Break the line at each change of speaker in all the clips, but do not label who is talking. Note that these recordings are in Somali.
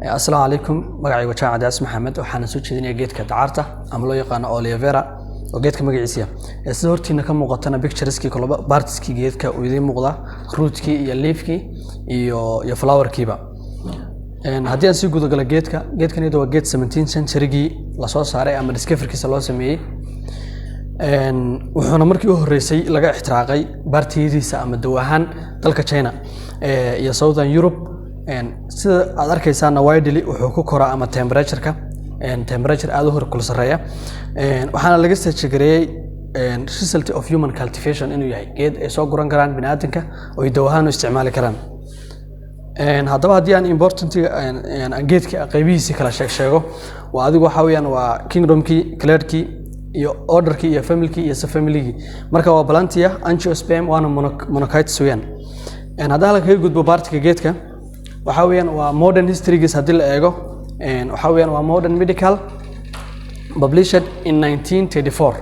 السلام عليكم magacaygu waa Jaacad Asma Maxamed waxaan soo jeedinay geedka dacarta ama loo yaqaan aloe vera oo geedka magaciisa sida hortiina ka muuqatana pictureski kala partiski geedka uu idin muuqda rootki iyo leafki iyo flowerkiiba haddii aan si guud gala geedkan waa geed 17th century la soo saaray ama discoverykiisa loo sameeyay wuxuuna markii u horeysay laga ixtiraaqay bartidiisa ama dawahan dalka China iyo Southern Europe sida aad arkaysaan widely wuxuu ku koraa ama temperature aad u horkul sareeya waxaana laga sajigareeyay result of human cultivation inuu yahay geed ay soo guran karaan bini'aadamka oo ay dawahan u isticmaali karaan haddaba haddii aan important geedka qaybihiisa kala sheego waa adigu waxa weeyaan waa kingdomki cladeki iyo orderki iyo familki iyo subfamiligi marka waa Plantia angiosperm waana monocytes weeyaan haddii la kaga gudbo partiga geedka waxa weeyaan waa modern historygiis hadii la eego waxa weeyaan waa modern medical published in 1934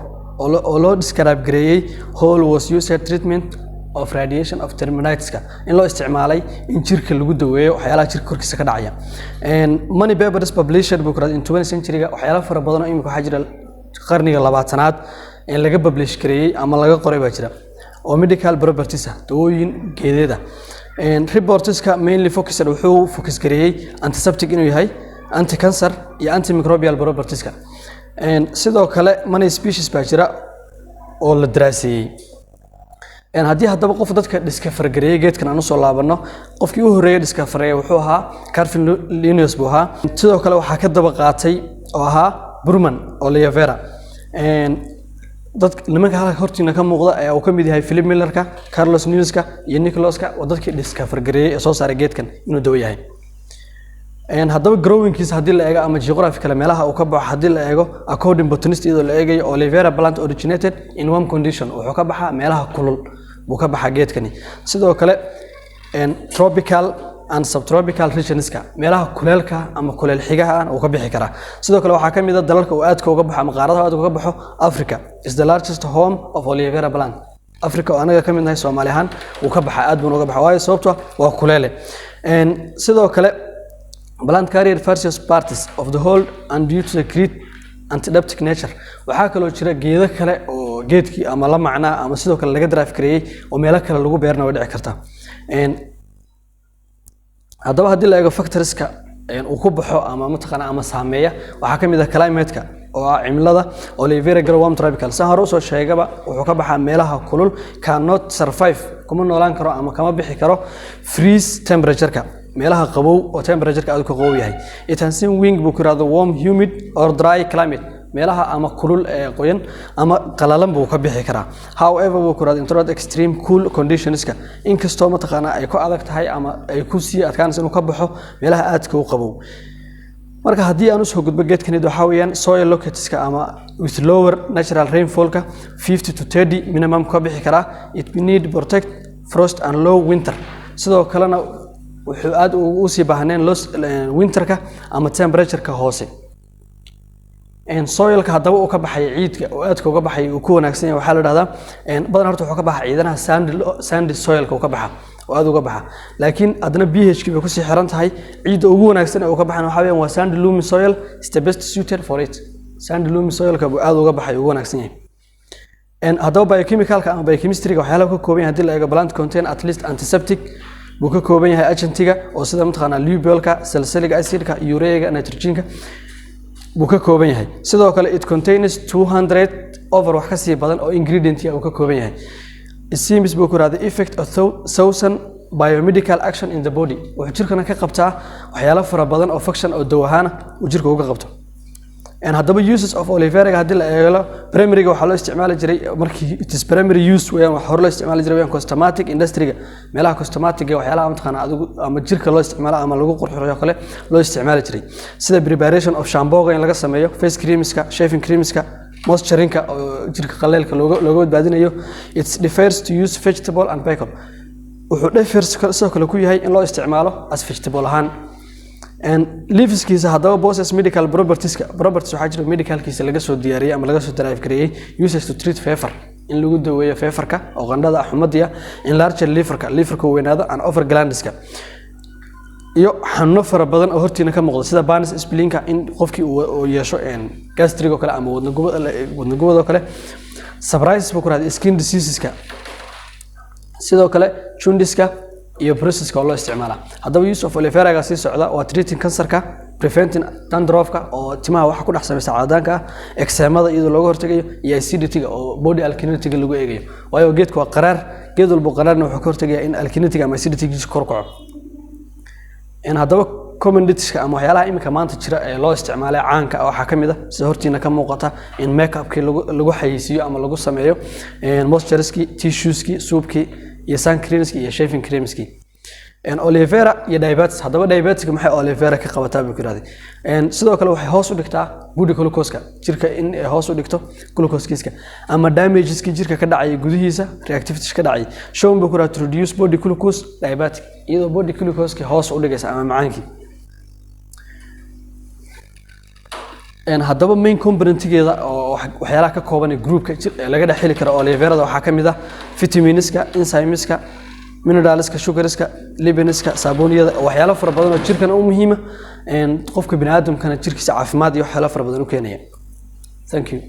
oo loo describe gareeyay whole was used treatment of radiation of termites in loo isticmaalay in jirka lagu daweeyo waxyaalaha jirka korkiisa ka dhacaya many papers published book in 20th century waxyaalaha fara badan oo imika waxa jira qarniga 20aad in laga publish gareeyay ama laga qoray baa jira oo medical properties dawooyin geedeeda reportska mainly focused wuxuu focus gareeyay antiseptic inuu yahay anti cancer iyo antimicrobial properties sidoo kale many species baa jira oo la daraasiyay haddii haddaba qof dadka discover gareeyay geedkan aan soo laabano qofkii u horeeyay discover wuxuu ahaa Carvin Linnaeus buu ahaa sidoo kale waxa ka daba qaatay oo ahaa Burman aloe vera dad nimanka halka hortiina ka muuqda ayaa uu ka mid yahay Philip Millerka Carlos Newska iyo Nicholska oo dadkii discover gareeyay ee soo saaray geedkan inuu dawo yahay haddaba growingkiisa hadii la eego ama geographical meelaha uu ka baxo hadii la eego according botanist iyadoo la eegayo aloe vera plant originated in warm condition wuxuu ka baxaa meelaha kulul buu ka baxaa geedkani sidoo kale tropical and subtropical regionska meelaha kuleelka ama kuleel xigaha uu ka bixi karaa sidoo kale waxa kamid ah dalalka uu aadka uga baxo ama qaaradaha aad uga baxo Africa is the largest home of aloe vera plant Africa oo anaga kamid nahay Soomaaliyan uu ka baxaa aad buu uga baxaa waayo sababtoo waa kuleele sidoo kale plant carrier various parts of the whole and due to the great antidaptic nature waxa kale jira geedo kale oo geedkii ama la macnaa ama sidoo kale laga drive gareeyay oo meelo kale lagu beerna way dhici kartaa haddaba haddii la eego factorieska uu ku baxo ama mataqana ama saameeya waxa kamid ah climate-ka oo cimilada aloe vera grow warm tropical saharo soo sheegaba wuxuu ka baxaa meelaha kulul cannot survive kuma noolaan karo ama kama bixi karo freeze temperature-ka meelaha qabow oo temperature-ka aad ku qabow yahay it has seen wing buu kiraado warm humid or dry climate meelaha ama kulul ee qoyan ama qalalan buu ka bixi karaa however buu kiraado introduce extreme cool conditionska inkastoo mataqana ay ku adag tahay ama ay ku sii adkaanayso inuu ka baxo meelaha aadka u qabow marka haddii aan soo gudbo geedkan waxa weeyaan soil locateska ama with lower natural rainfall-ka 50 to 30 minimum ka bixi karaa it need protect frost and low winter sidoo kalena wuxuu aad u sii baahneen winterka ama temperature-ka hoose soil-ka haddaba uu ka baxay ciidka oo aadka uga baxay uu ku wanaagsan yahay waxa la yiraahdaa badan horta wuxuu ka baxay ciidanaha sandy soil-ka uu ka baxa oo aad uga baxa laakiin adna pH-ki bay ku sii xiran tahay ciidda ugu wanaagsan ee uu ka baxana waxa weeyaan waa sandy loamy soil is the best suited for it sandy loamy soil-ka uu aad uga baxay ugu wanaagsan yahay haddaba biochemical-ka ama biochemistry-ga waxyaalaha ka kooban yahay hadii la eego plant contain at least antiseptic buu ka kooban yahay agentiga oo sida mataqaana lubeolka salicylic acid-ka urea-ga nitrogen-ka buu ka kooban yahay sidoo kale it contains 200 over wax ka sii badan oo ingredient uu ka kooban yahay it seems buu ku raadey effect of 1000 biomedical action in the body wuxuu jirkana ka qabtaa waxyaalo fara badan oo function oo dawahaana uu jirka uga qabto haddaba uses of aloe vera hadii la eego primary-ga waxa loo isticmaali jiray markii it is primary use weeyaan wax hor loo isticmaali jiray weeyaan cosmetic industry-ga meelaha cosmetic-ga waxyaalaha mataqaana adigu ama jirka loo isticmaalo ama lagu qurxiyo kale loo isticmaali jiray sida preparation of shampoo-ga in laga sameeyo face creams-ka shaving creams-ka moisturing-ka oo jirka qaleelka looga badbaadinayo it differs to use vegetable and pickle wuxuu differs sidoo kale ku yahay in loo isticmaalo as vegetable ahaan leaveskiisa haddaba process medical properties waxa jira medicalkiisa laga soo diyaariyay ama laga soo drive gareeyay uses to treat fever in lagu daweeyo feverka oo qandhada xumadiya in large liverka weynaado and over glandska iyo xanuuno fara badan oo hortiina ka muuqda sida Barnes splinka in qofkii uu yeesho gastric oo kale ama wadna gubad oo kale psoriasis buu ku raad skin diseaseska sidoo kale jaundice-ka iyo bruceska oo loo isticmaala haddaba use of aloe vera ga sii socda waa treating cancerka preventing dandruffka oo timaha waxa ku dhex samaysa cadaanka eczema-da iyadoo looga hortagayo iyo acidity-ga oo body alkalinity-ga lagu eegayo waayo geedku waa qaraar geed walba qaraarna wuxuu ka hortagayaa in alkalinity-ga ama acidity-giisu kor u kaco haddaba commodities-ka ama waxyaalaha imika maanta jira ee loo isticmaalay caanka waxa kamid ah sida hortiina ka muuqata in make-up-kii lagu xayeysiiyo ama lagu sameeyo moisturizer-kii tissues-kii soap-kii iyo sun creams-kii iyo shaving creams-kii aloe vera iyo diabetes haddaba diabetes-ka maxay aloe vera ka qabataa buu yiraahday sidoo kale waxay hoos u dhigtaa good glucose-ka jirka in ay hoos u dhigto glucose-kiiska ama damages-ki jirka ka dhacay gudihiisa reactivity ka dhacay shown buu ku raad to reduce body glucose diabetic iyadoo body glucose-ka hoos u dhigaysa ama macaankii haddaba main component-geeda oo waxyaalaha ka kooban ee groupka laga dhaxli karo aloe vera waxaa kamid ah vitamins-ka enzymes-ka mineralska sugarska lipids-ka saaboniyada waxyaalo fara badan oo jirkana u muhiim ah qofka bini'aadamkana jirkiisa caafimaad iyo waxyaalo fara badan u keenaya thank you